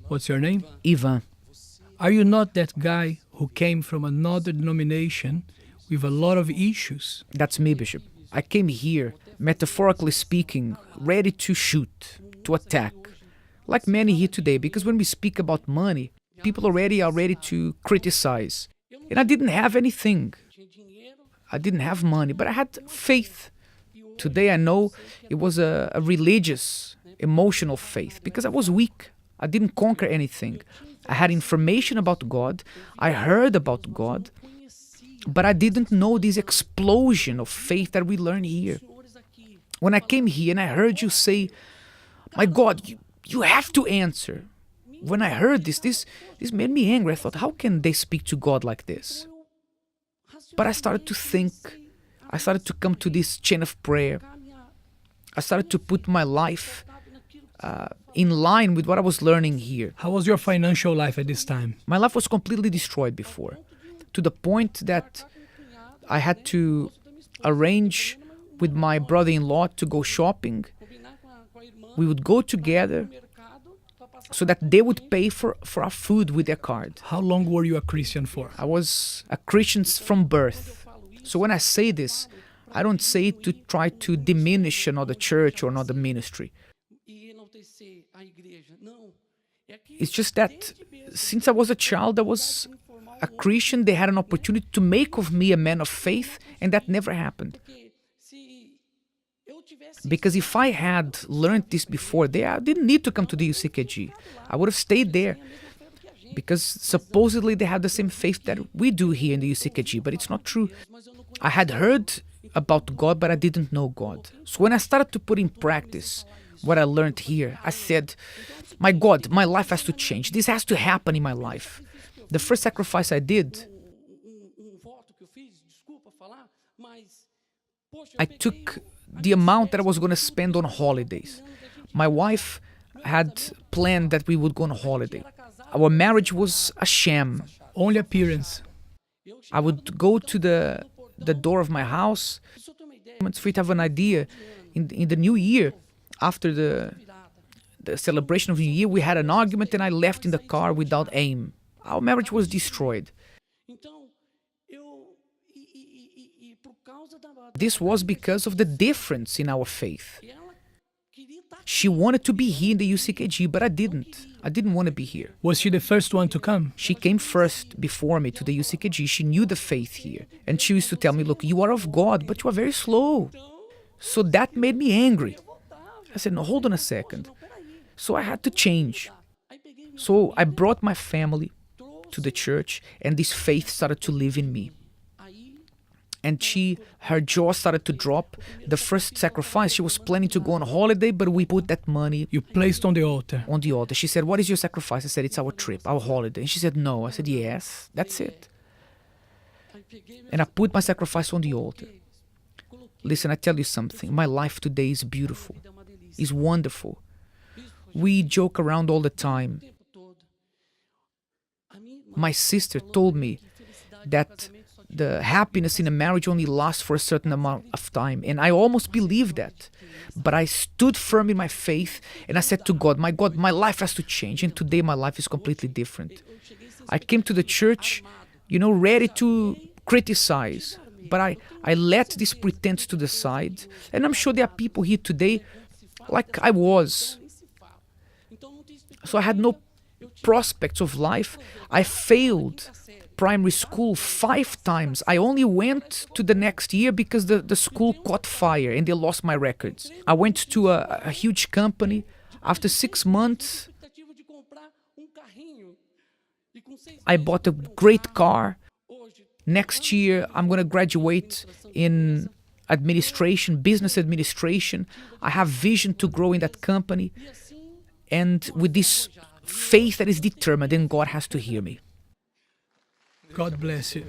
What's your name? Ivan. Are you not that guy who came from another denomination with a lot of issues? That's me, Bishop. I came here, metaphorically speaking, ready to shoot, to attack. Like many here today, because when we speak about money, people already are ready to criticize. And I didn't have anything. I didn't have money, but I had faith. Today I know it was a religious, emotional faith, because I was weak. I didn't conquer anything. I had information about God. I heard about God. But I didn't know this explosion of faith that we learn here. When I came here and I heard you say, my God, you have to answer. When I heard this made me angry. I thought, how can they speak to God like this? But I started to think. I started to come to this chain of prayer. I started to put my life in line with what I was learning here. How was your financial life at this time? My life was completely destroyed before, to the point that I had to arrange with my brother-in-law to go shopping. We would go together so that they would pay for our food with their card. How long were you a Christian for? I was a Christian from birth. So when I say this, I don't say it to try to diminish another church or another ministry. It's just that since I was a child, I was a Christian. They had an opportunity to make of me a man of faith, and that never happened. Because if I had learned this before, I didn't need to come to the UCKG. I would have stayed there. Because supposedly they have the same faith that we do here in the UCKG, but it's not true. I had heard about God, but I didn't know God. So when I started to put in practice what I learned here, I said, my God, my life has to change. This has to happen in my life. The first sacrifice I did, I took the amount that I was going to spend on holidays. My wife had planned that we would go on holiday. Our marriage was a sham. Only appearance. I would go to the door of my house. For you to have an idea, in the new year, after the celebration of the New Year, we had an argument and I left in the car without aim. Our marriage was destroyed. This was because of the difference in our faith. She wanted to be here in the UCKG, but I didn't. I didn't want to be here. Was she the first one to come? She came first before me to the UCKG. She knew the faith here. And she used to tell me, look, you are of God, but you are very slow. So that made me angry. I said, no, hold on a second. So I had to change. So I brought my family to the church, and this faith started to live in me. And her jaw started to drop. The first sacrifice, she was planning to go on holiday, but we put that money... You placed on the altar. On the altar. She said, what is your sacrifice? I said, it's our trip, our holiday. And she said, no. I said, yes, that's it. And I put my sacrifice on the altar. Listen, I tell you something. My life today is beautiful. It's wonderful. We joke around all the time. My sister told me that the happiness in a marriage only lasts for a certain amount of time. And I almost believed that. But I stood firm in my faith and I said to God, my life has to change. And today my life is completely different. I came to the church, ready to criticize. But I let this pretense to the side. And I'm sure there are people here today like I was. So I had no prospects of life. I failed primary school 5 times. I only went to the next year because the school caught fire and they lost my records. I went to a huge company. After 6 months, I bought a great car. Next year, I'm going to graduate in administration, business administration. I have vision to grow in that company. And with this faith that is determined, then God has to hear me. God bless you.